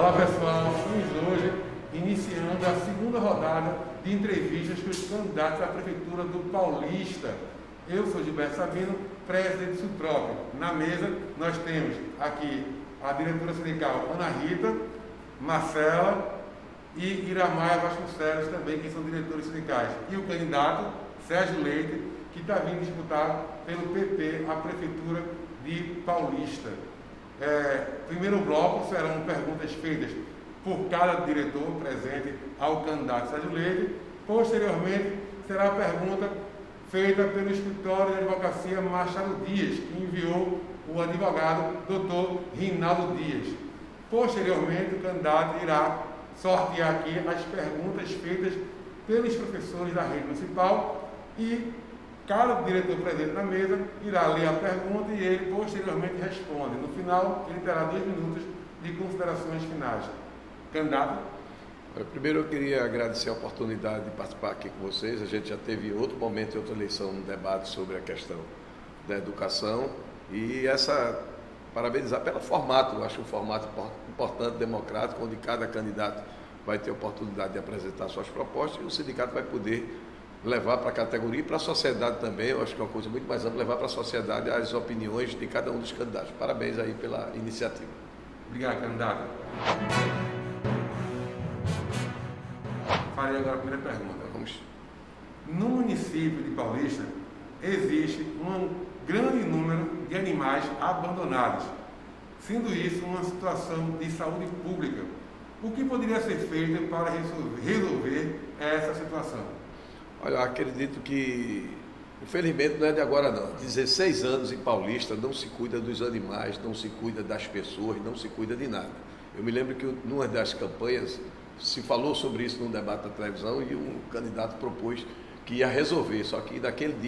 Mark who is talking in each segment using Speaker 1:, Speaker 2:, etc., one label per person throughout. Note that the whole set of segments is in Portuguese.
Speaker 1: Olá pessoal, estamos hoje iniciando a segunda rodada de entrevistas com os candidatos à Prefeitura do Paulista. Eu sou Gilberto Sabino, presidente do Suprop. Na mesa nós temos aqui a diretora sindical Ana Rita, Marcela e Iramaia Vasconcelos também, que são diretores sindicais. E o candidato Sérgio Leite, que está vindo disputar pelo PP a Prefeitura de Paulista. Primeiro bloco serão perguntas feitas por cada diretor presente ao candidato Sérgio Leite. Posteriormente, será a pergunta feita pelo escritório de advocacia Machado Dias, que enviou o advogado Dr. Rinaldo Dias. Posteriormente, o candidato irá sortear aqui as perguntas feitas pelos professores da rede municipal e cada diretor presente na mesa irá ler a pergunta e ele posteriormente responde. No final, ele terá 2 minutos de considerações finais. Candidato?
Speaker 2: Primeiro eu queria agradecer a oportunidade de participar aqui com vocês. A gente já teve outro momento, em outra eleição, um debate sobre a questão da educação e parabenizar pelo formato. Eu acho um formato importante, democrático, onde cada candidato vai ter a oportunidade de apresentar suas propostas e o sindicato vai poder levar para a categoria e para a sociedade também. Eu acho que é uma coisa muito mais ampla, levar para a sociedade as opiniões de cada um dos candidatos. Parabéns aí pela iniciativa.
Speaker 1: Obrigado, candidato. Farei agora a primeira pergunta.
Speaker 2: Vamos.
Speaker 1: No município de Paulista, existe um grande número de animais abandonados, sendo isso uma situação de saúde pública. O que poderia ser feito para resolver essa situação?
Speaker 2: Olha, eu acredito que, infelizmente, não é de agora não. 16 anos em Paulista não se cuida dos animais, não se cuida das pessoas, não se cuida de nada. Eu me lembro que numa das campanhas se falou sobre isso num debate na televisão e um candidato propôs que ia resolver, só que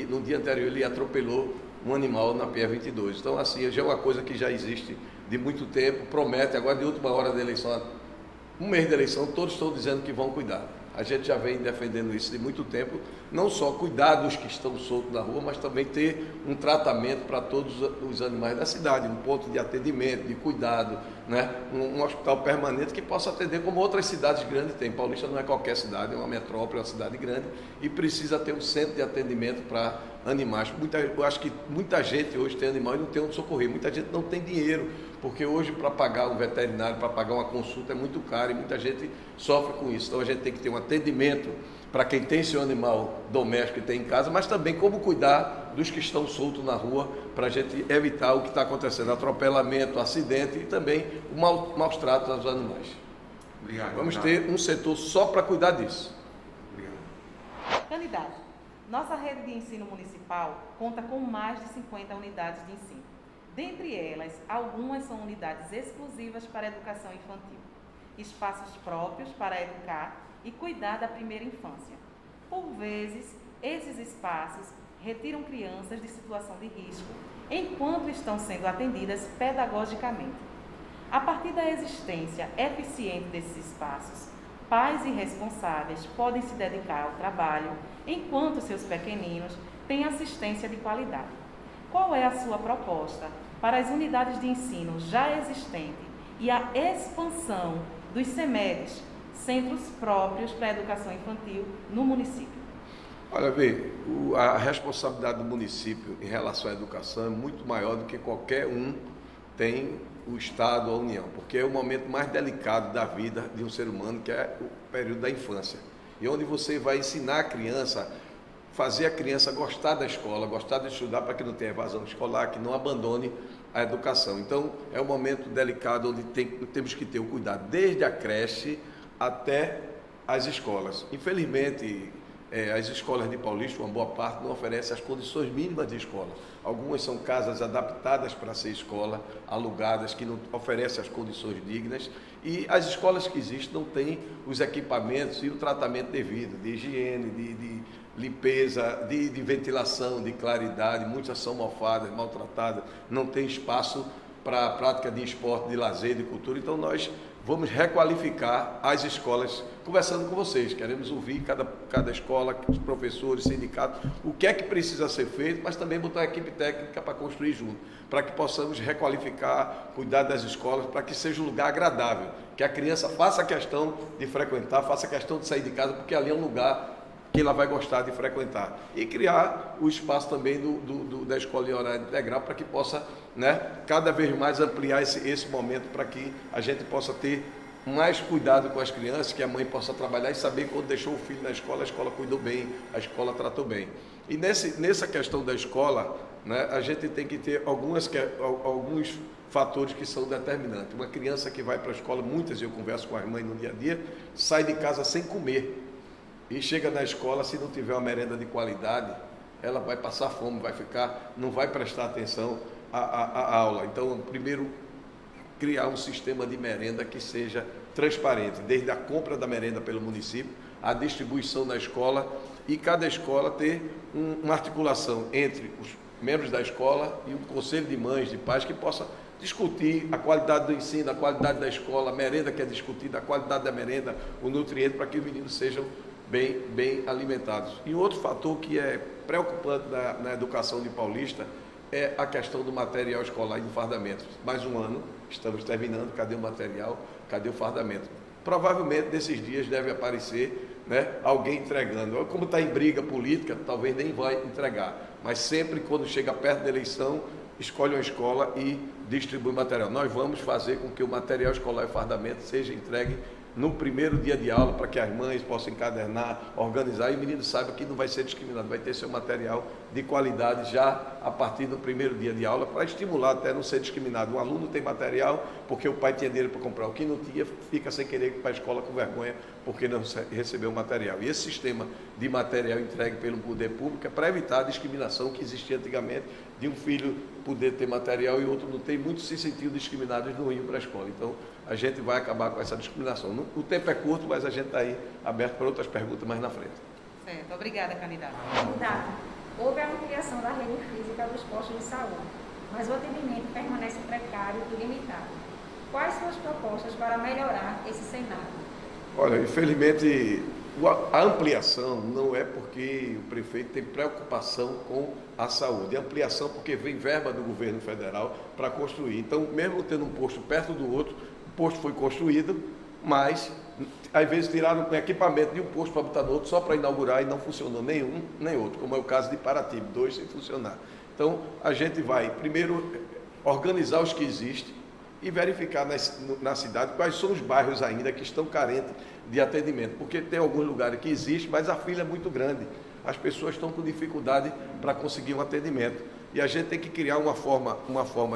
Speaker 2: no dia anterior ele atropelou um animal na PR-22. Então, assim, já é uma coisa que já existe de muito tempo, promete, agora de última hora da eleição, um mês de eleição, todos estão dizendo que vão cuidar. A gente já vem defendendo isso de muito tempo, não só cuidar dos que estão soltos na rua, mas também ter um tratamento para todos os animais da cidade, um ponto de atendimento, de cuidado, né? Um hospital permanente que possa atender como outras cidades grandes têm. Paulista não é qualquer cidade, é uma metrópole, é uma cidade grande e precisa ter um centro de atendimento para animais. Eu acho que muita gente hoje tem animal e não tem onde socorrer, muita gente não tem dinheiro, porque hoje para pagar um veterinário, para pagar uma consulta é muito caro e muita gente sofre com isso. Então a gente tem que ter um atendimento para quem tem seu animal doméstico e tem em casa, mas também como cuidar dos que estão soltos na rua para a gente evitar o que está acontecendo, atropelamento, acidente e também o maus tratos aos animais.
Speaker 1: Obrigado.
Speaker 2: Vamos ter um setor só para cuidar disso.
Speaker 1: Obrigado.
Speaker 3: Candidato, nossa rede de ensino municipal conta com mais de 50 unidades de ensino. Dentre elas, algumas são unidades exclusivas para a educação infantil, espaços próprios para educar e cuidar da primeira infância. Por vezes, esses espaços retiram crianças de situação de risco enquanto estão sendo atendidas pedagogicamente. A partir da existência eficiente desses espaços, pais e responsáveis podem se dedicar ao trabalho enquanto seus pequeninos têm assistência de qualidade. Qual é a sua proposta para as unidades de ensino já existentes e a expansão dos CEMEDs, Centros Próprios para a Educação Infantil, no município?
Speaker 2: Olha, vê, a responsabilidade do município em relação à educação é muito maior do que qualquer um tem o Estado ou a União, porque é o momento mais delicado da vida de um ser humano, que é o período da infância, e onde você vai ensinar a criança, fazer a criança gostar da escola, gostar de estudar para que não tenha evasão escolar, que não abandone a educação. Então, é um momento delicado onde temos que ter o cuidado, desde a creche até as escolas. Infelizmente, as escolas de Paulista, uma boa parte, não oferecem as condições mínimas de escola. Algumas são casas adaptadas para ser escola, alugadas, que não oferecem as condições dignas, e as escolas que existem não têm os equipamentos e o tratamento devido, de higiene, de limpeza, de ventilação, de claridade. Muitas são mofadas, maltratadas, não tem espaço para a prática de esporte, de lazer, de cultura. Então nós vamos requalificar as escolas, conversando com vocês. Queremos ouvir cada escola, os professores, sindicatos, o que é que precisa ser feito, mas também botar a equipe técnica para construir junto, para que possamos requalificar, cuidar das escolas, para que seja um lugar agradável, que a criança faça questão de frequentar, faça questão de sair de casa, porque ali é um lugar que ela vai gostar de frequentar. E criar o espaço também da escola em horário integral para que possa, né, cada vez mais ampliar esse momento para que a gente possa ter mais cuidado com as crianças, que a mãe possa trabalhar e saber quando deixou o filho na escola, a escola cuidou bem, a escola tratou bem. E nessa questão da escola, né, a gente tem que ter alguns fatores que são determinantes. Uma criança que vai para a escola, muitas eu converso com as mães no dia a dia, sai de casa sem comer. E chega na escola, se não tiver uma merenda de qualidade, ela vai passar fome, não vai prestar atenção à aula. Então, primeiro, criar um sistema de merenda que seja transparente, desde a compra da merenda pelo município, a distribuição na escola, e cada escola ter uma articulação entre os membros da escola e um conselho de mães, de pais, que possa discutir a qualidade do ensino, a qualidade da escola, a merenda que é discutida, a qualidade da merenda, o nutriente, para que os meninos sejam bem alimentados. E outro fator que é preocupante na educação de Paulista é a questão do material escolar e do fardamento. Mais um ano, estamos terminando, cadê o material, cadê o fardamento? Provavelmente nesses dias deve aparecer, né, alguém entregando. Como está em briga política, talvez nem vai entregar, mas sempre quando chega perto da eleição, escolhe uma escola e distribui material. Nós vamos fazer com que o material escolar e fardamento seja entregue no primeiro dia de aula, para que as mães possam encadernar, organizar, e o menino saiba que não vai ser discriminado, vai ter seu material de qualidade já a partir do primeiro dia de aula, para estimular até não ser discriminado. Um aluno tem material porque o pai tinha dinheiro para comprar, o que não tinha fica sem querer ir para a escola com vergonha porque não recebeu o material. E esse sistema de material entregue pelo poder público é para evitar a discriminação que existia antigamente, de um filho poder ter material e outro não tem. Muitos se sentiam discriminados no iam para a escola. Então, a gente vai acabar com essa discriminação. O tempo é curto, mas a gente está aí aberto para outras perguntas mais na frente.
Speaker 3: Certo. Obrigada, candidato.
Speaker 4: Candidato, houve a ampliação da rede física dos postos de saúde, mas o atendimento permanece precário e limitado. Quais são as propostas para melhorar esse cenário?
Speaker 2: Olha, infelizmente, a ampliação não é porque o prefeito tem preocupação com a saúde. A ampliação porque vem verba do governo federal para construir. Então, mesmo tendo um posto perto do outro, o posto foi construído, mas às vezes tiraram o equipamento de um posto para botar no outro só para inaugurar e não funcionou nenhum nem outro, como é o caso de Paratibe, 2 sem funcionar. Então, a gente vai primeiro organizar os que existem e verificar na cidade quais são os bairros ainda que estão carentes de atendimento, porque tem alguns lugares que existem, mas a fila é muito grande, as pessoas estão com dificuldade para conseguir um atendimento, e a gente tem que criar uma forma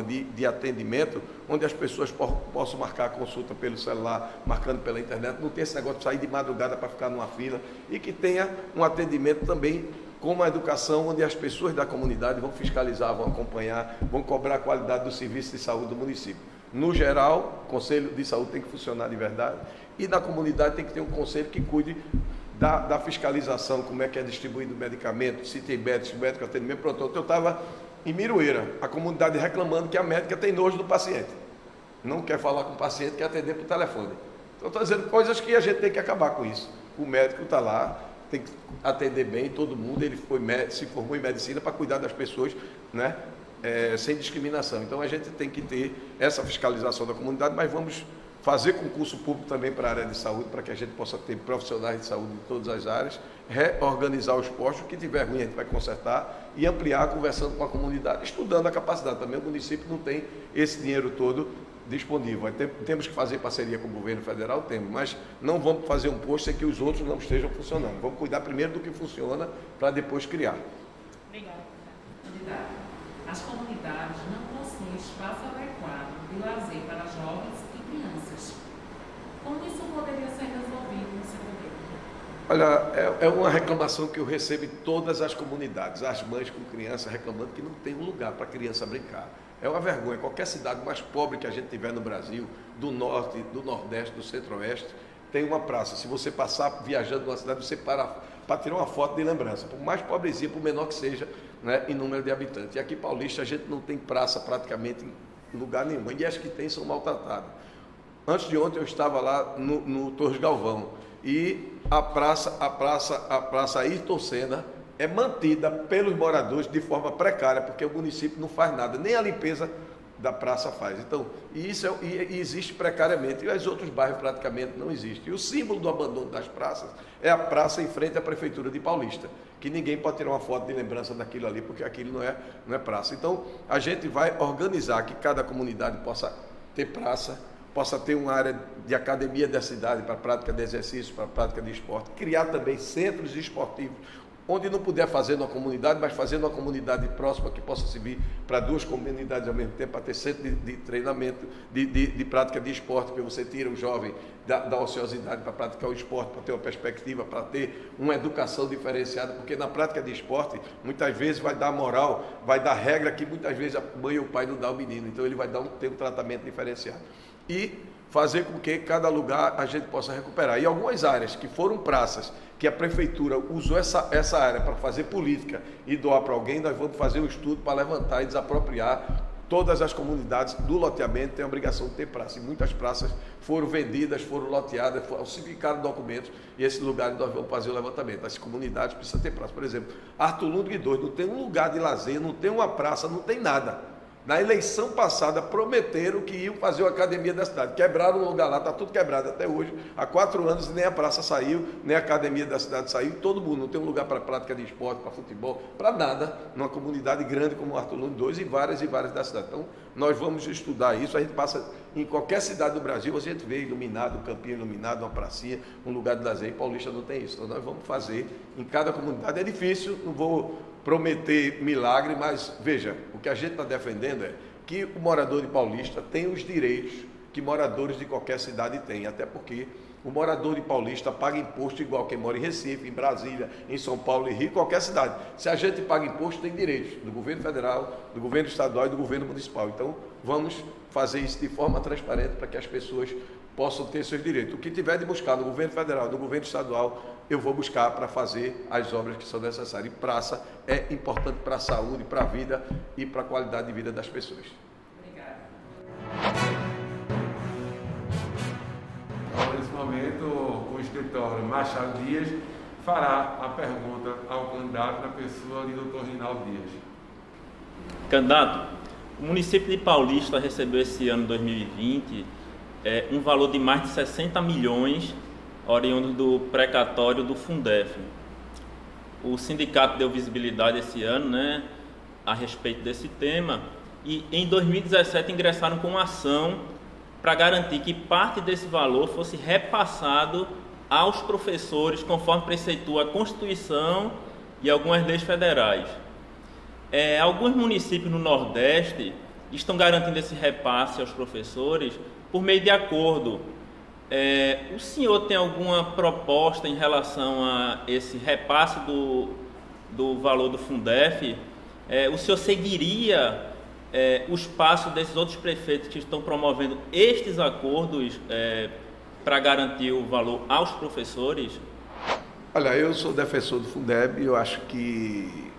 Speaker 2: de atendimento, onde as pessoas possam marcar a consulta pelo celular, marcando pela internet, não tem esse negócio de sair de madrugada para ficar numa fila, e que tenha um atendimento também com uma educação onde as pessoas da comunidade vão fiscalizar, vão acompanhar, vão cobrar a qualidade do serviço de saúde do município. No geral, o Conselho de Saúde tem que funcionar de verdade, e na comunidade tem que ter um conselho que cuide da fiscalização, como é que é distribuído o medicamento, se tem médico atendimento. Pronto, eu estava em Miroeira, a comunidade reclamando que a médica tem nojo do paciente, não quer falar com o paciente, quer atender por telefone. Então, estou dizendo coisas que a gente tem que acabar com isso. O médico está lá, tem que atender bem todo mundo, ele se formou em medicina para cuidar das pessoas, né? Sem discriminação. Então a gente tem que ter essa fiscalização da comunidade, mas vamos fazer concurso público também para a área de saúde, para que a gente possa ter profissionais de saúde em todas as áreas, reorganizar os postos, o que tiver ruim a gente vai consertar e ampliar, conversando com a comunidade, estudando a capacidade. Também o município não tem esse dinheiro todo disponível. Temos que fazer parceria com o governo federal, mas não vamos fazer um posto sem que os outros não estejam funcionando. Vamos cuidar primeiro do que funciona para depois criar.
Speaker 3: Obrigada.
Speaker 5: Candidato, as comunidades não possuem espaço adequado de lazer para jovens e crianças. Como isso poderia ser resolvido no seu governo?
Speaker 2: Olha, é uma reclamação que eu recebo em todas as comunidades, as mães com crianças reclamando que não tem um lugar para a criança brincar. É uma vergonha. Qualquer cidade mais pobre que a gente tiver no Brasil, do norte, do nordeste, do centro-oeste, tem uma praça. Se você passar viajando numa cidade, você para tirar uma foto de lembrança, por mais pobrezinha, por menor que seja, né, em número de habitantes. E aqui em Paulista a gente não tem praça praticamente lugar nenhum. E as que tem são maltratadas. Antes de ontem eu estava lá no Torres Galvão e a praça Ayrton Senna é mantida pelos moradores de forma precária, porque o município não faz nada, nem a limpeza da praça faz. Então, existe precariamente, e os outros bairros praticamente não existem. E o símbolo do abandono das praças é a praça em frente à Prefeitura de Paulista, que ninguém pode tirar uma foto de lembrança daquilo ali, porque aquilo não é praça. Então, a gente vai organizar que cada comunidade possa ter praça, possa ter uma área de academia da cidade para prática de exercício, para prática de esporte, criar também centros esportivos, onde não puder fazer numa comunidade, mas fazer numa comunidade próxima que possa servir para duas comunidades ao mesmo tempo, para ter centro de treinamento, de prática de esporte, que você tira o jovem da ociosidade para praticar o esporte, para ter uma perspectiva, para ter uma educação diferenciada, porque na prática de esporte, muitas vezes vai dar moral, vai dar regra que muitas vezes a mãe ou o pai não dá ao menino, então ele vai ter um tratamento diferenciado. E fazer com que cada lugar a gente possa recuperar. E algumas áreas que foram praças, que a prefeitura usou essa área para fazer política e doar para alguém, nós vamos fazer um estudo para levantar e desapropriar. Todas as comunidades do loteamento têm a obrigação de ter praça. E muitas praças foram vendidas, foram loteadas, falsificaram documentos, e esses lugares nós vamos fazer o levantamento. As comunidades precisam ter praça. Por exemplo, Arthur Lundgren 2 não tem um lugar de lazer, não tem uma praça, não tem nada. Na eleição passada, prometeram que iam fazer uma academia da cidade. Quebraram um lugar lá, está tudo quebrado até hoje. Há 4 anos, nem a praça saiu, nem a academia da cidade saiu. Todo mundo não tem um lugar para prática de esporte, para futebol, para nada, numa comunidade grande como Arthur Lundgren 2 e várias da cidade. Então, nós vamos estudar isso. A gente passa em qualquer cidade do Brasil, a gente vê iluminado, um campinho iluminado, uma pracinha, um lugar de lazer. Em Paulista não tem isso. Então, nós vamos fazer em cada comunidade. É difícil, não vou prometer milagre, mas veja, o que a gente está defendendo é que o morador de Paulista tem os direitos que moradores de qualquer cidade têm, até porque o morador de Paulista paga imposto igual quem mora em Recife, em Brasília, em São Paulo, em Rio, qualquer cidade. Se a gente paga imposto, tem direitos do governo federal, do governo estadual e do governo municipal. Então, vamos fazer isso de forma transparente para que as pessoas possam ter seus direitos. O que tiver de buscar no governo federal, no governo estadual, eu vou buscar para fazer as obras que são necessárias. E praça é importante para a saúde, para a vida e para a qualidade de vida das pessoas.
Speaker 5: Obrigada.
Speaker 1: Então, nesse momento, o escritório Machado Dias fará a pergunta ao candidato na pessoa de Dr. Rinaldo Dias.
Speaker 6: Candidato, o município de Paulista recebeu esse ano 2020 um valor de mais de 60 milhões oriundo do precatório do Fundef. O sindicato deu visibilidade esse ano, né, a respeito desse tema, e em 2017 ingressaram com uma ação para garantir que parte desse valor fosse repassado aos professores, conforme preceitua a Constituição e algumas leis federais. Alguns municípios no Nordeste estão garantindo esse repasse aos professores por meio de acordo. O senhor tem alguma proposta em relação a esse repasse do valor do Fundef? O senhor seguiria os passos desses outros prefeitos que estão promovendo estes acordos para garantir o valor aos professores?
Speaker 2: Olha, eu sou defensor do Fundeb e eu acho que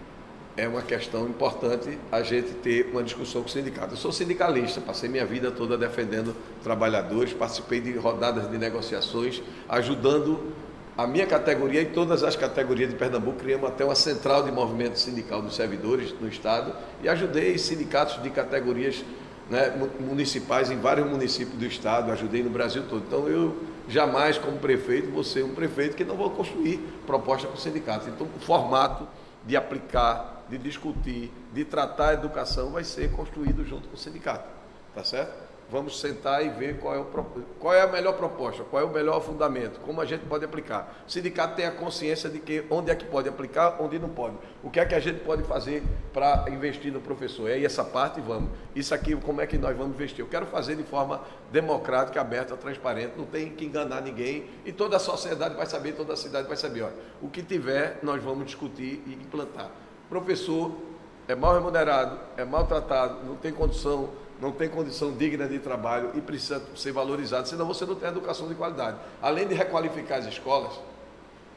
Speaker 2: é uma questão importante a gente ter uma discussão com o sindicato. Eu sou sindicalista, passei minha vida toda defendendo trabalhadores, participei de rodadas de negociações, ajudando a minha categoria e todas as categorias de Pernambuco. Criamos até uma central de movimento sindical dos servidores no estado e ajudei sindicatos de categorias, né, municipais em vários municípios do estado, ajudei no Brasil todo. Então eu jamais, como prefeito, vou ser um prefeito que não vou construir proposta com o sindicato. Então o formato de aplicar, de discutir, de tratar a educação vai ser construído junto com o sindicato, tá certo? Vamos sentar e ver qual é a melhor proposta, qual é o melhor fundamento, como a gente pode aplicar. O sindicato tem a consciência de que onde é que pode aplicar, onde não pode. O que é que a gente pode fazer para investir no professor? É essa parte, vamos. Isso aqui, como é que nós vamos investir? Eu quero fazer de forma democrática, aberta, transparente, não tem que enganar ninguém e toda a sociedade vai saber, toda a cidade vai saber. Olha, o que tiver, nós vamos discutir e implantar. Professor é mal remunerado, é maltratado, não tem condição digna de trabalho e precisa ser valorizado, senão você não tem educação de qualidade. Além de requalificar as escolas,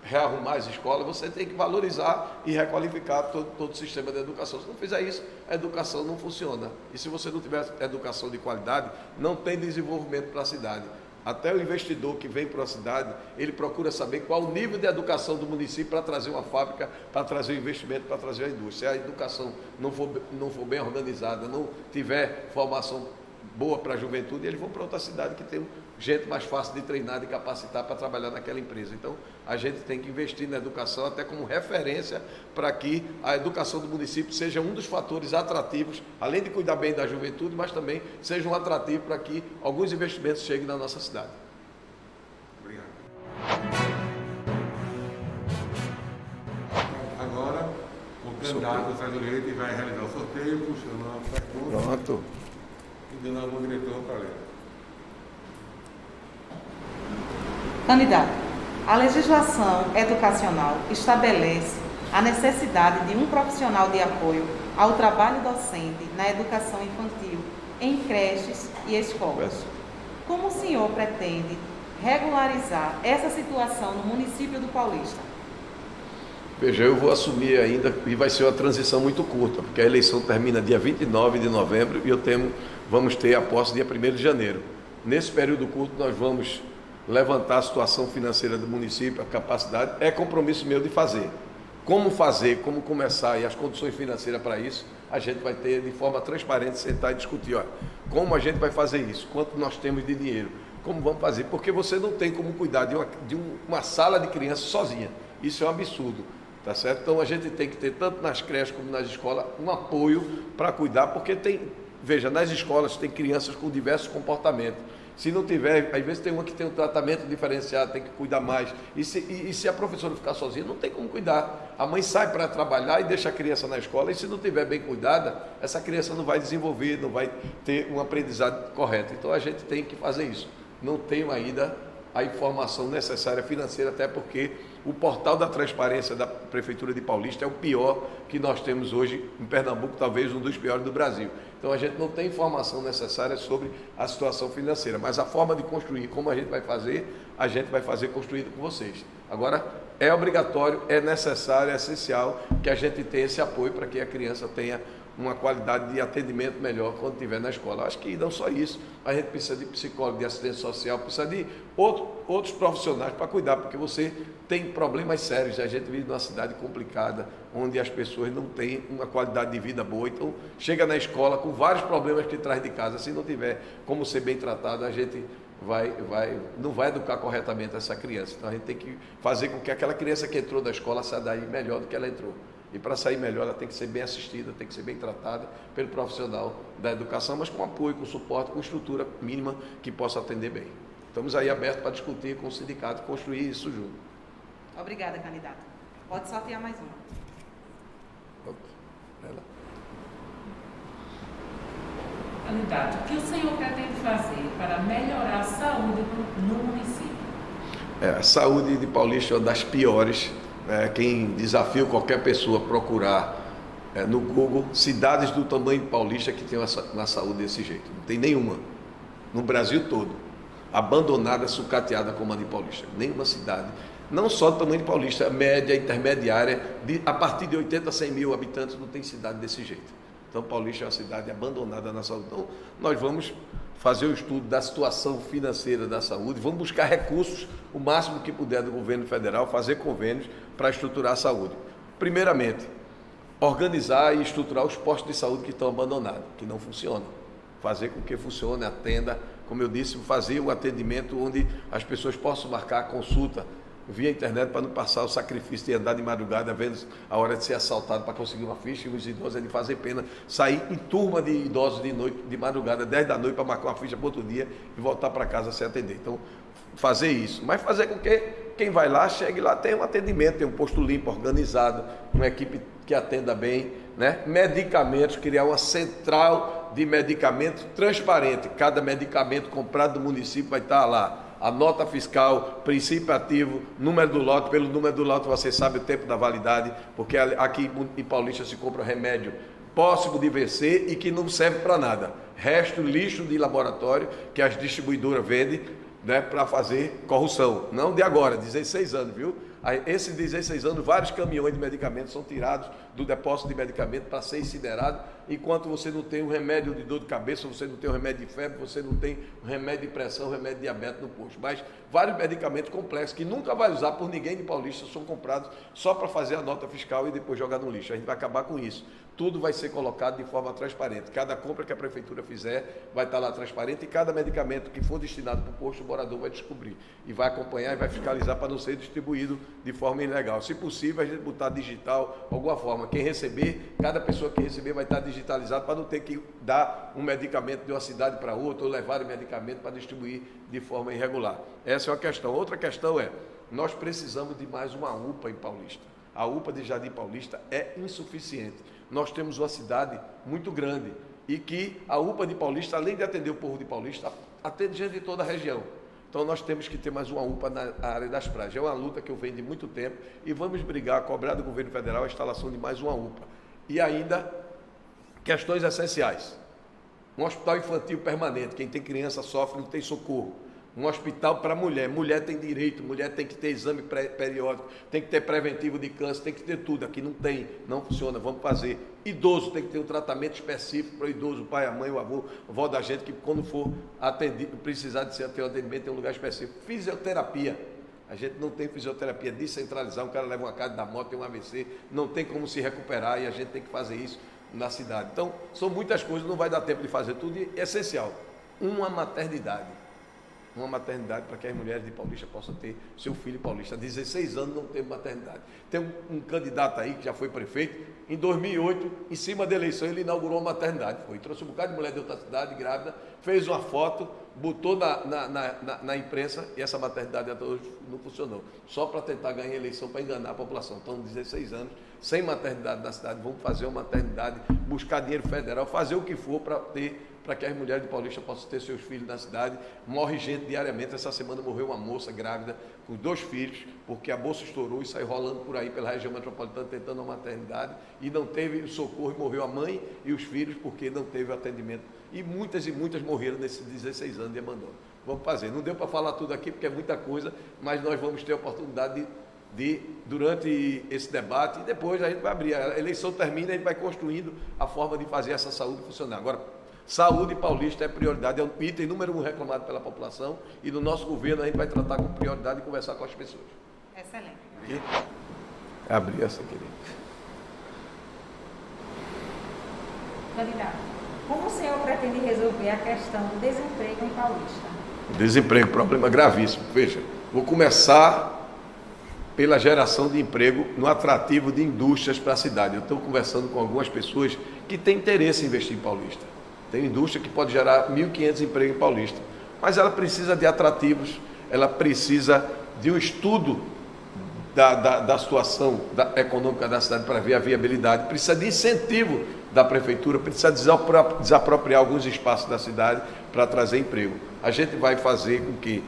Speaker 2: rearrumar as escolas, você tem que valorizar e requalificar todo o sistema de educação. Se não fizer isso, a educação não funciona. E se você não tiver educação de qualidade, não tem desenvolvimento para a cidade. Até o investidor que vem para a cidade, ele procura saber qual o nível de educação do município para trazer uma fábrica, para trazer o investimento, para trazer a indústria. Se a educação não for bem organizada, não tiver formação boa para a juventude, eles vão para outra cidade que tem gente mais fácil de treinar, de capacitar para trabalhar naquela empresa. Então, a gente tem que investir na educação até como referência para que a educação do município seja um dos fatores atrativos, além de cuidar bem da juventude, mas também seja um atrativo para que alguns investimentos cheguem na nossa cidade.
Speaker 1: Obrigado. Agora, o candidato Sérgio Leite vai realizar o sorteio, puxando a pergunta.
Speaker 2: Pronto.
Speaker 1: E dando ao diretor para ler.
Speaker 3: Candidato, a legislação educacional estabelece a necessidade de um profissional de apoio ao trabalho docente na educação infantil em creches e escolas. Como o senhor pretende regularizar essa situação no município do Paulista?
Speaker 2: Veja, eu vou assumir ainda, e vai ser uma transição muito curta, porque a eleição termina dia 29 de novembro e vamos ter a posse dia 1º de janeiro. Nesse período curto, nós vamos levantar a situação financeira do município, a capacidade, é compromisso meu de fazer. Como fazer, como começar e as condições financeiras para isso, a gente vai ter de forma transparente, sentar e discutir, olha, como a gente vai fazer isso, quanto nós temos de dinheiro, como vamos fazer, porque você não tem como cuidar de uma sala de crianças sozinha, isso é um absurdo, tá certo? Então a gente tem que ter, tanto nas creches como nas escolas, um apoio para cuidar, porque veja, nas escolas tem crianças com diversos comportamentos. Se não tiver, às vezes tem uma que tem um tratamento diferenciado, tem que cuidar mais. E se a professora ficar sozinha, não tem como cuidar. A mãe sai para trabalhar e deixa a criança na escola, e se não tiver bem cuidada, essa criança não vai desenvolver, não vai ter um aprendizado correto. Então a gente tem que fazer isso. Não tenho ainda a informação necessária financeira, até porque o portal da transparência da Prefeitura de Paulista é o pior que nós temos hoje em Pernambuco, talvez um dos piores do Brasil. Então a gente não tem informação necessária sobre a situação financeira, mas a forma de construir, como a gente vai fazer construído com vocês. Agora, é obrigatório, é necessário, é essencial que a gente tenha esse apoio para que a criança tenha uma qualidade de atendimento melhor quando estiver na escola. Acho que não só isso, a gente precisa de psicólogo, de assistente social, precisa de outros profissionais para cuidar, porque você tem problemas sérios. A gente vive numa cidade complicada, onde as pessoas não têm uma qualidade de vida boa, então chega na escola com vários problemas que traz de casa. Se não tiver como ser bem tratado, a gente não vai educar corretamente essa criança. Então a gente tem que fazer com que aquela criança que entrou da escola saia daí melhor do que ela entrou. E para sair melhor, ela tem que ser bem assistida, tem que ser bem tratada pelo profissional da educação, mas com apoio, com suporte, com estrutura mínima que possa atender bem. Estamos aí abertos para discutir com o sindicato, construir isso junto.
Speaker 3: Obrigada, candidato. Pode sortear mais uma.
Speaker 5: Candidato, o que o senhor pretende fazer para melhorar a saúde no município?
Speaker 2: A saúde de Paulista é uma das piores. Quem desafia qualquer pessoa a procurar no Google cidades do tamanho de Paulista que tem uma saúde desse jeito. Não tem nenhuma. No Brasil todo. Abandonada, sucateada como a de Paulista. Nenhuma cidade. Não só do tamanho de Paulista, média, intermediária, a partir de 80 a 100 mil habitantes não tem cidade desse jeito. Então Paulista é uma cidade abandonada na saúde. Então nós vamos fazer o estudo da situação financeira da saúde, vamos buscar recursos o máximo que puder do governo federal, fazer convênios para estruturar a saúde. Primeiramente, organizar e estruturar os postos de saúde que estão abandonados, que não funcionam. Fazer com que funcione, atenda, como eu disse, fazer um atendimento onde as pessoas possam marcar a consulta via internet para não passar o sacrifício de andar de madrugada, vendo a hora de ser assaltado para conseguir uma ficha, e os idosos é de fazer pena, sair em turma de idosos de noite, de madrugada, 10 da noite, para marcar uma ficha para outro dia e voltar para casa sem atender. Então, fazer isso, mas fazer com que quem vai lá, chegue lá, tenha um atendimento, tenha um posto limpo, organizado, uma equipe que atenda bem, né? Medicamentos, criar uma central de medicamentos transparente, cada medicamento comprado do município vai estar lá, a nota fiscal, princípio ativo, número do lote, pelo número do lote você sabe o tempo da validade, porque aqui em Paulista se compra remédio próximo de vencer e que não serve para nada. Resto, lixo de laboratório que as distribuidoras vendem, né, para fazer corrupção. Não de agora, 16 anos, viu? Esses 16 anos, vários caminhões de medicamentos são tirados do depósito de medicamento para ser incinerado, enquanto você não tem um remédio de dor de cabeça, você não tem um remédio de febre, você não tem um remédio de pressão, um remédio de diabetes no posto. Mas vários medicamentos complexos que nunca vai usar por ninguém de Paulista são comprados só para fazer a nota fiscal e depois jogar no lixo. A gente vai acabar com isso. Tudo vai ser colocado de forma transparente. Cada compra que a prefeitura fizer vai estar lá transparente e cada medicamento que for destinado para o posto, o morador vai descobrir e vai acompanhar e vai fiscalizar para não ser distribuído de forma ilegal. Se possível, a gente botar digital, alguma forma. Quem receber, cada pessoa que receber vai estar digitalizado para não ter que dar um medicamento de uma cidade para outra ou levar o medicamento para distribuir de forma irregular. Essa é uma questão. Outra questão é, nós precisamos de mais uma UPA em Paulista. A UPA de Jardim Paulista é insuficiente. Nós temos uma cidade muito grande e que a UPA de Paulista, além de atender o povo de Paulista, atende gente de toda a região. Então nós temos que ter mais uma UPA na área das praias. É uma luta que eu venho de muito tempo e vamos brigar, cobrar do governo federal a instalação de mais uma UPA. E ainda, questões essenciais. Um hospital infantil permanente, quem tem criança sofre, não tem socorro. Um hospital para mulher. Mulher tem direito, mulher tem que ter exame periódico, tem que ter preventivo de câncer, tem que ter tudo. Aqui não tem, não funciona, vamos fazer. Idoso tem que ter um tratamento específico para o idoso, o pai, a mãe, o avô, a avó da gente, que quando for atendido, precisar de ter um atendimento, tem um lugar específico. Fisioterapia. A gente não tem fisioterapia descentralizada, um cara leva uma carga da moto, tem um AVC, não tem como se recuperar e a gente tem que fazer isso na cidade. Então, são muitas coisas, não vai dar tempo de fazer tudo e é essencial. Uma maternidade para que as mulheres de Paulista possam ter seu filho paulista. Há 16 anos não teve maternidade. Tem um candidato aí que já foi prefeito, em 2008, em cima da eleição, ele inaugurou uma maternidade. Trouxe um bocado de mulher de outra cidade, grávida, fez uma foto, botou na imprensa e essa maternidade até hoje não funcionou. Só para tentar ganhar a eleição, para enganar a população. Então, 16 anos, sem maternidade na cidade, vamos fazer uma maternidade, buscar dinheiro federal, fazer o que for para que as mulheres de Paulista possam ter seus filhos na cidade. Morre gente diariamente. Essa semana morreu uma moça grávida com 2 filhos, porque a bolsa estourou e saiu rolando por aí pela região metropolitana tentando uma maternidade e não teve socorro e morreu a mãe e os filhos porque não teve atendimento. E muitas morreram nesses 16 anos de abandono. Vamos fazer. Não deu para falar tudo aqui porque é muita coisa, mas nós vamos ter a oportunidade durante esse debate e depois a gente vai abrir. A eleição termina e a gente vai construindo a forma de fazer essa saúde funcionar. Agora, saúde paulista é prioridade, é um item número 1 reclamado pela população e no nosso governo a gente vai tratar com prioridade e conversar com as pessoas.
Speaker 3: Excelente.
Speaker 2: E abrir essa querida.
Speaker 4: Candidato, como o senhor pretende resolver a questão do desemprego em Paulista?
Speaker 2: O desemprego, problema gravíssimo. Veja, vou começar pela geração de emprego no atrativo de indústrias para a cidade. Eu estou conversando com algumas pessoas que têm interesse em investir em Paulista. Tem indústria que pode gerar 1.500 empregos em Paulista, mas ela precisa de atrativos, ela precisa de um estudo da situação econômica da cidade para ver a viabilidade, precisa de incentivo da prefeitura, precisa desapropriar alguns espaços da cidade para trazer emprego. A gente vai fazer com que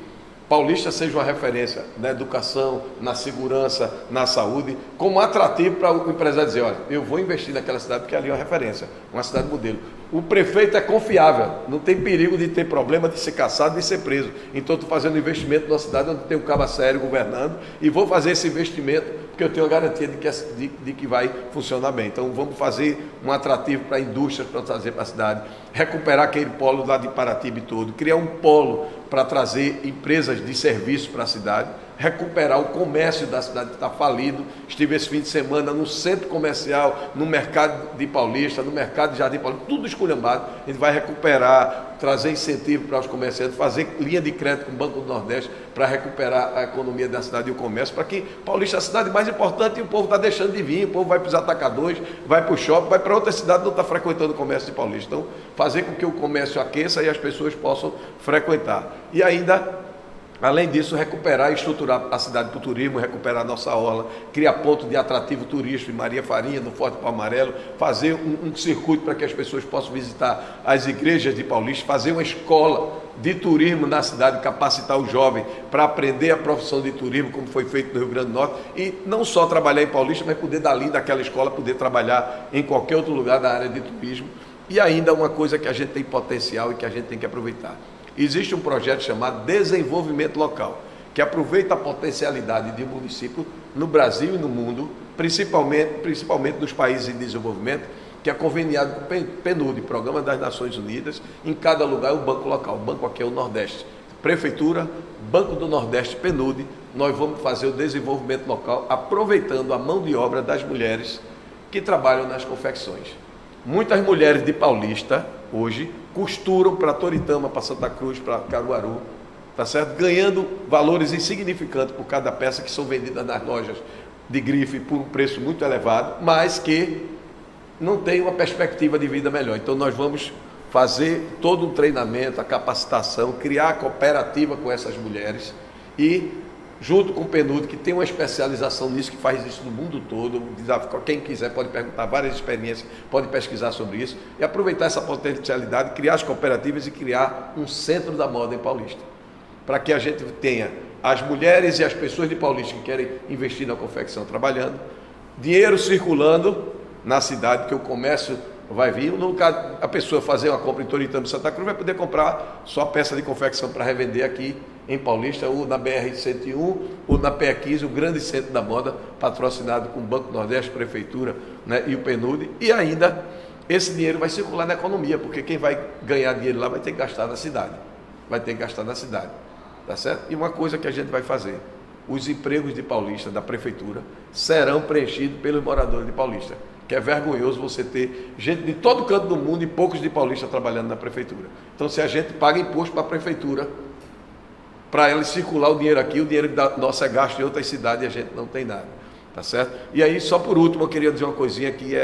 Speaker 2: Paulista seja uma referência na educação, na segurança, na saúde, como atrativo para o empresário dizer, olha, eu vou investir naquela cidade porque ali é uma referência, uma cidade modelo. O prefeito é confiável, não tem perigo de ter problema de ser caçado, de ser preso. Então estou fazendo investimento numa cidade onde tem um cabo sério governando e vou fazer esse investimento porque eu tenho a garantia de que vai funcionar bem. Então vamos fazer um atrativo para indústrias, para trazer para a cidade, recuperar aquele polo lá de Paratiba todo, criar um polo para trazer empresas de serviço para a cidade, recuperar o comércio da cidade que está falido. Estive esse fim de semana no centro comercial, no mercado de Paulista, no mercado de Jardim Paulista, tudo esculhambado. A gente vai recuperar, trazer incentivo para os comerciantes, fazer linha de crédito com o Banco do Nordeste para recuperar a economia da cidade e o comércio, para que Paulista é a cidade mais importante e o povo está deixando de vir, o povo vai para os atacadores, vai para o shopping, vai para outra cidade, não está frequentando o comércio de Paulista. Então, fazer com que o comércio aqueça e as pessoas possam frequentar. E ainda, além disso, recuperar e estruturar a cidade para o turismo, recuperar a nossa orla, criar ponto de atrativo turístico em Maria Farinha, no Forte Palmarelo, fazer um circuito para que as pessoas possam visitar as igrejas de Paulista, fazer uma escola de turismo na cidade, capacitar o jovem para aprender a profissão de turismo, como foi feito no Rio Grande do Norte, e não só trabalhar em Paulista, mas poder dali daquela escola, poder trabalhar em qualquer outro lugar da área de turismo. E ainda uma coisa que a gente tem potencial e que a gente tem que aproveitar. Existe um projeto chamado Desenvolvimento Local, que aproveita a potencialidade de um município no Brasil e no mundo, principalmente nos países em desenvolvimento, que é conveniado com o PNUD, Programa das Nações Unidas. Em cada lugar é um banco local. O banco aqui é o Nordeste. Prefeitura, Banco do Nordeste, PNUD, nós vamos fazer o desenvolvimento local, aproveitando a mão de obra das mulheres que trabalham nas confecções. Muitas mulheres de Paulista, hoje, costuram para Toritama, para Santa Cruz, para Caruaru, tá certo? Ganhando valores insignificantes por cada peça, que são vendidas nas lojas de grife por um preço muito elevado, mas que não tem uma perspectiva de vida melhor. Então nós vamos fazer todo um treinamento, a capacitação, criar a cooperativa com essas mulheres e, junto com o PNUD, que tem uma especialização nisso, que faz isso no mundo todo, quem quiser pode perguntar várias experiências, pode pesquisar sobre isso, e aproveitar essa potencialidade, criar as cooperativas e criar um centro da moda em Paulista, para que a gente tenha as mulheres e as pessoas de Paulista que querem investir na confecção trabalhando, dinheiro circulando na cidade, que o comércio vai vir. No caso, a pessoa fazer uma compra em Toritama, Santa Cruz, vai poder comprar só peça de confecção para revender aqui em Paulista, ou na BR-101, ou na PE15, o grande centro da moda, patrocinado com o Banco Nordeste, Prefeitura, né, e o PNUD. E ainda, esse dinheiro vai circular na economia, porque quem vai ganhar dinheiro lá vai ter que gastar na cidade. Vai ter que gastar na cidade, tá certo? E uma coisa que a gente vai fazer: os empregos de Paulista, da Prefeitura, serão preenchidos pelos moradores de Paulista. Que é vergonhoso você ter gente de todo canto do mundo e poucos de Paulista trabalhando na Prefeitura. Então, se a gente paga imposto para a Prefeitura, para ela circular o dinheiro aqui, o dinheiro da nossa é gasto em outras cidades e a gente não tem nada, tá certo? E aí, só por último, eu queria dizer uma coisinha que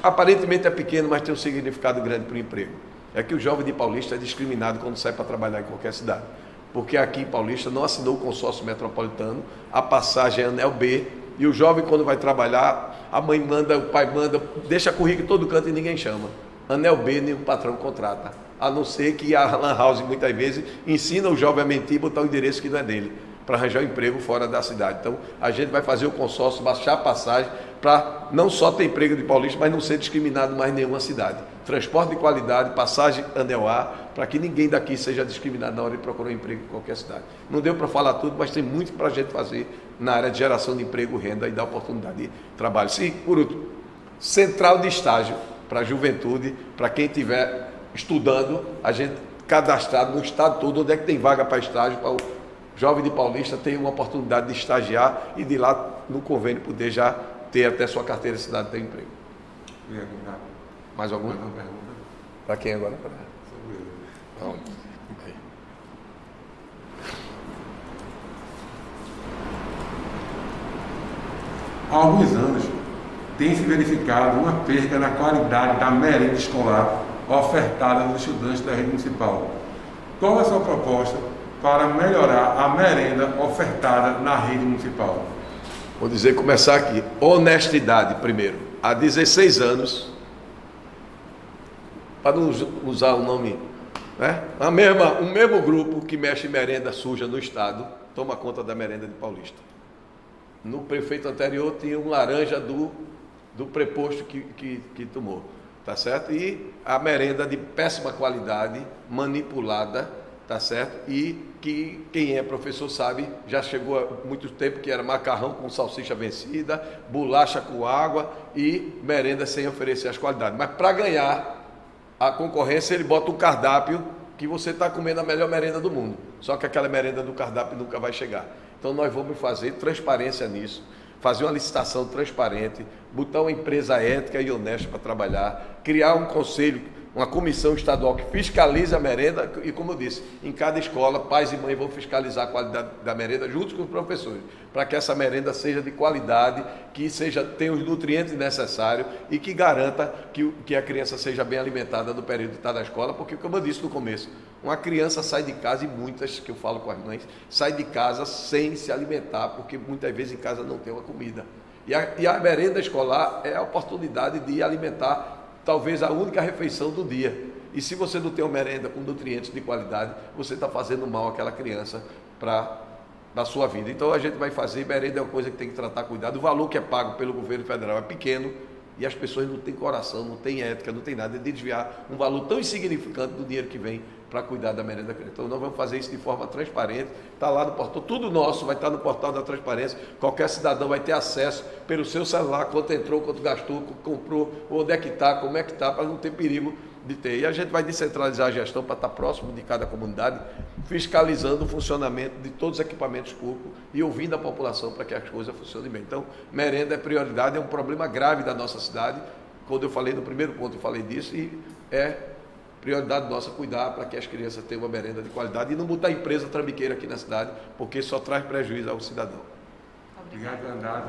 Speaker 2: aparentemente é pequeno, mas tem um significado grande para o emprego. É que o jovem de Paulista é discriminado quando sai para trabalhar em qualquer cidade. Porque aqui em Paulista não assinou o consórcio metropolitano, a passagem é anel B, e o jovem, quando vai trabalhar, a mãe manda, o pai manda, deixa currículo em todo canto e ninguém chama. Anel B, nenhum patrão contrata. A não ser que a Lan House, muitas vezes, ensina o jovem a mentir e botar o endereço que não é dele, para arranjar um emprego fora da cidade. Então, a gente vai fazer o consórcio, baixar a passagem, para não só ter emprego de Paulista, mas não ser discriminado mais em nenhuma cidade. Transporte de qualidade, passagem anel A, para que ninguém daqui seja discriminado na hora de procurar um emprego em qualquer cidade. Não deu para falar tudo, mas tem muito para a gente fazer na área de geração de emprego, renda e da oportunidade de trabalho. Sim, por último, central de estágio para a juventude, para quem estiver estudando, a gente cadastrado no estado todo, onde é que tem vaga para estágio, para o jovem de Paulista ter uma oportunidade de estagiar e de lá no convênio poder já ter até sua carteira de cidade ter emprego. Mais alguma pergunta? Para quem agora? Não.
Speaker 1: Há alguns anos tem se verificado uma perda na qualidade da merenda escolar ofertada aos estudantes da rede municipal. Qual é a sua proposta para melhorar a merenda ofertada na rede municipal?
Speaker 2: Vou começar aqui. Honestidade, primeiro. Há 16 anos, para não usar o nome, né? O mesmo grupo que mexe em merenda suja no estado toma conta da merenda de Paulista. No prefeito anterior tinha um laranja do preposto que tomou, tá certo? E a merenda de péssima qualidade, manipulada, tá certo? E que quem é professor sabe, já chegou há muito tempo que era macarrão com salsicha vencida, bolacha com água e merenda sem oferecer as qualidades. Mas para ganhar a concorrência, ele bota um cardápio que você está comendo a melhor merenda do mundo. Só que aquela merenda do cardápio nunca vai chegar. Então nós vamos fazer transparência nisso, fazer uma licitação transparente, botar uma empresa ética e honesta para trabalhar, criar um conselho, uma comissão estadual que fiscalize a merenda e, como eu disse, em cada escola, pais e mães vão fiscalizar a qualidade da merenda junto com os professores, para que essa merenda seja de qualidade, que tenha os nutrientes necessários e que garanta que a criança seja bem alimentada no período de estar na escola, porque, como eu disse no começo, uma criança sai de casa, e muitas que eu falo com as mães, sai de casa sem se alimentar, porque muitas vezes em casa não tem uma comida. E a merenda escolar é a oportunidade de alimentar talvez a única refeição do dia. E se você não tem uma merenda com nutrientes de qualidade, você está fazendo mal àquela criança para a sua vida. Então a gente vai fazer, merenda é uma coisa que tem que tratar cuidado. O valor que é pago pelo governo federal é pequeno, E as pessoas não têm coração, não têm ética, não têm nada de desviar um valor tão insignificante do dinheiro que vem para cuidar da merenda da criança. Então nós vamos fazer isso de forma transparente, está lá no portal, tudo nosso vai estar no portal da transparência, qualquer cidadão vai ter acesso pelo seu celular, quanto entrou, quanto gastou, quanto comprou, onde é que está, como é que está, para não ter perigo de ter. E a gente vai descentralizar a gestão para estar próximo de cada comunidade, fiscalizando o funcionamento de todos os equipamentos públicos e ouvindo a população para que as coisas funcionem bem. Então, merenda é prioridade, é um problema grave da nossa cidade. Quando eu falei no primeiro ponto, eu falei disso, e é prioridade nossa cuidar para que as crianças tenham uma merenda de qualidade e não botar empresa trambiqueira aqui na cidade, porque só traz prejuízo ao cidadão.
Speaker 1: Obrigado, candidato.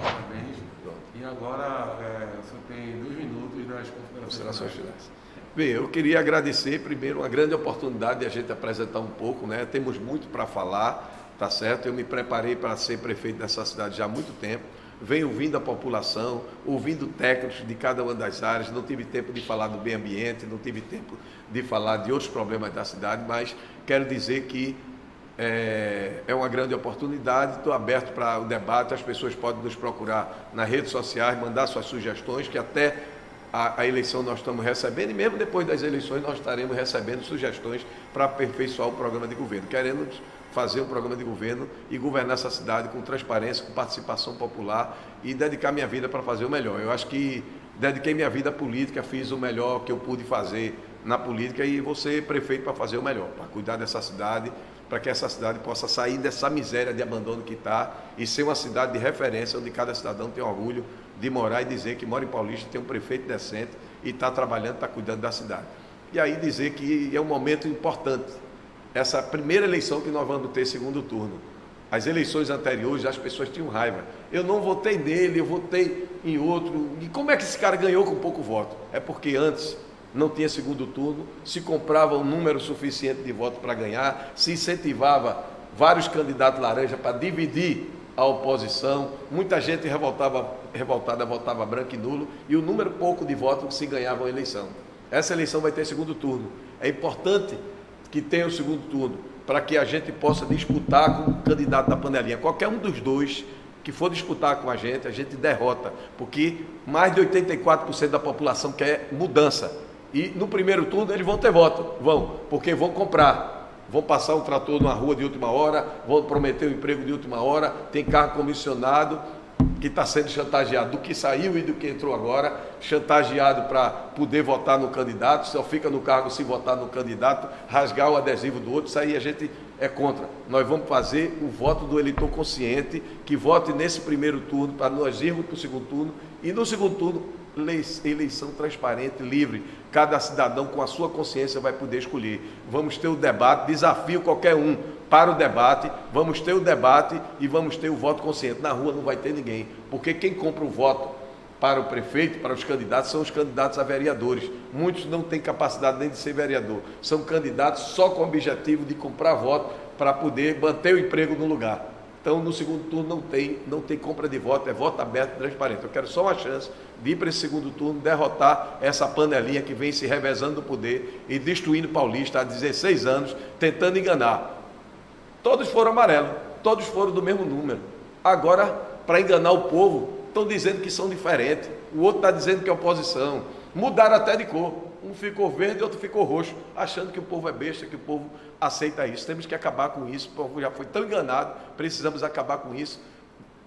Speaker 1: Parabéns. E agora, o senhor tem 2 minutos das considerações finais.
Speaker 2: Bem, eu queria agradecer primeiro uma grande oportunidade de a gente apresentar um pouco, né? Temos muito para falar, tá certo? Eu me preparei para ser prefeito dessa cidade já há muito tempo. Venho ouvindo a população, ouvindo técnicos de cada uma das áreas, não tive tempo de falar do meio ambiente, não tive tempo de falar de outros problemas da cidade, mas quero dizer que é uma grande oportunidade, estou aberto para o debate, as pessoas podem nos procurar nas redes sociais, mandar suas sugestões, que até a eleição nós estamos recebendo, e mesmo depois das eleições nós estaremos recebendo sugestões para aperfeiçoar o programa de governo. Queremos fazer um programa de governo e governar essa cidade com transparência, com participação popular e dedicar minha vida para fazer o melhor. Eu acho que dediquei minha vida à política, fiz o melhor que eu pude fazer na política e vou ser prefeito para fazer o melhor, para cuidar dessa cidade, para que essa cidade possa sair dessa miséria de abandono que está e ser uma cidade de referência, onde cada cidadão tem orgulho de morar e dizer que mora em Paulista, tem um prefeito decente e está trabalhando, está cuidando da cidade. E aí dizer que é um momento importante, essa primeira eleição que nós vamos ter segundo turno. As eleições anteriores as pessoas tinham raiva. Eu não votei nele, eu votei em outro. E como é que esse cara ganhou com pouco voto? É porque antes não tinha segundo turno, se comprava um número suficiente de votos para ganhar, se incentivava vários candidatos laranja para dividir a oposição, muita gente revoltada votava branco e nulo, e o número pouco de votos se ganhava a eleição. Essa eleição vai ter segundo turno. É importante que tenha o segundo turno, para que a gente possa disputar com o candidato da panelinha. Qualquer um dos dois que for disputar com a gente derrota, porque mais de 84% da população quer mudança. E no primeiro turno eles vão ter voto, porque vão comprar, vão passar um trator numa rua de última hora, vão prometer um emprego de última hora, tem carro comissionado que está sendo chantageado, do que saiu e do que entrou agora, chantageado para poder votar no candidato, só fica no cargo se votar no candidato, rasgar o adesivo do outro, isso aí a gente é contra. Nós vamos fazer o voto do eleitor consciente, que vote nesse primeiro turno, para nós irmos para o segundo turno, e no segundo turno, eleição transparente, livre, cada cidadão com a sua consciência vai poder escolher. Vamos ter o debate, desafio qualquer um para o debate, vamos ter o debate e vamos ter o voto consciente. Na rua não vai ter ninguém, porque quem compra o voto para o prefeito, para os candidatos, são os candidatos a vereadores. Muitos não têm capacidade nem de ser vereador, são candidatos só com o objetivo de comprar voto para poder manter o emprego no lugar. Então, no segundo turno não tem compra de voto, é voto aberto e transparente. Eu quero só uma chance de ir para esse segundo turno, derrotar essa panelinha que vem se revezando no poder e destruindo Paulista há 16 anos, tentando enganar. Todos foram amarelos, todos foram do mesmo número. Agora, para enganar o povo, estão dizendo que são diferentes, o outro está dizendo que é oposição, mudaram até de cor. Um ficou verde e outro ficou roxo, achando que o povo é besta, que o povo aceita isso. Temos que acabar com isso, o povo já foi tão enganado, precisamos acabar com isso,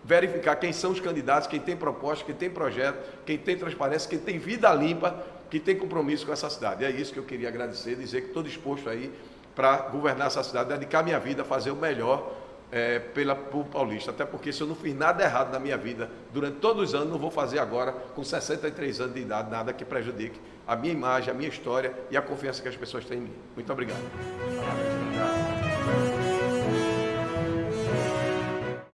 Speaker 2: verificar quem são os candidatos, quem tem proposta, quem tem projeto, quem tem transparência, quem tem vida limpa, que tem compromisso com essa cidade. É isso que eu queria agradecer, dizer que estou disposto aí para governar essa cidade, dedicar minha vida a fazer o melhor por Paulista, até porque se eu não fiz nada errado na minha vida durante todos os anos, não vou fazer agora com 63 anos de idade, nada que prejudique a minha imagem, a minha história e a confiança que as pessoas têm em mim. Muito obrigado.